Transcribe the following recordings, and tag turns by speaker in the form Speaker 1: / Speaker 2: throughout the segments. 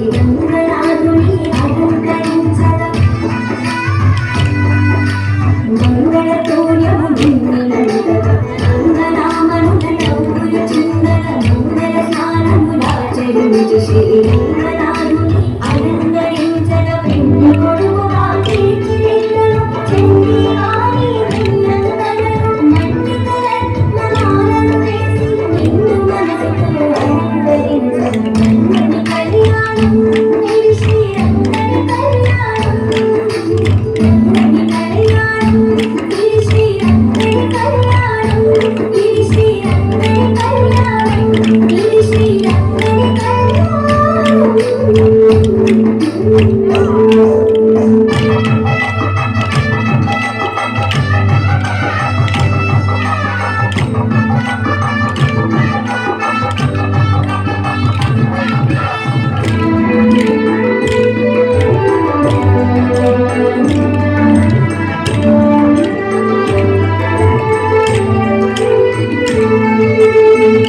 Speaker 1: శ్రీరంగనాథుని అలంకరించగా మంగళతోయము నిన్నినందగా రంగనామనుల నవ్వులు చిందల మంగళ స్నానములాచరించి శ్రీరంగనాథుని అలంకరించగా పెళ్లి కొడుకుగా తీర్చిదిద్దను చెండి వారి వెన్నంతలను మట్టిక రత్నమాలను వేసి నిన్ను మనసుతో అలంకరించగా కన్నుని కళ్యాణం ఇది శ్రీరంగని కళ్యాణం కన్నుని కళ్యాణం ఇది శ్రీరంగని కళ్యాణం ఇది శ్రీరంగని కళ్యాణం ఇది శ్రీరంగని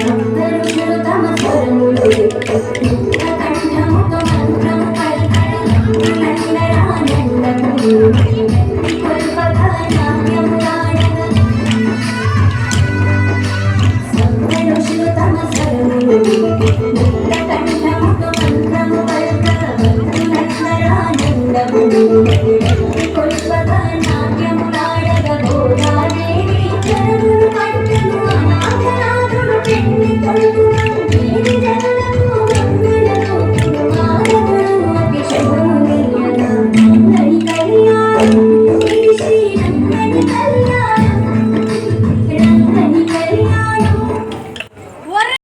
Speaker 1: భక్తరుషులు తమ స్వరములు కంఠముతో మంత్రము పలికడనందరానందము కొల్పగా నాట్యములాడగా భక్తరుషులు తమ స్వరములు కంఠముతో మంత్రము పలికగా భక్తులందరానందము కొల్పగా నాట్యములాడగా గోదాదేవి చరణులు పట్టను అనాథనాథుడు పెళ్లి కొడుకు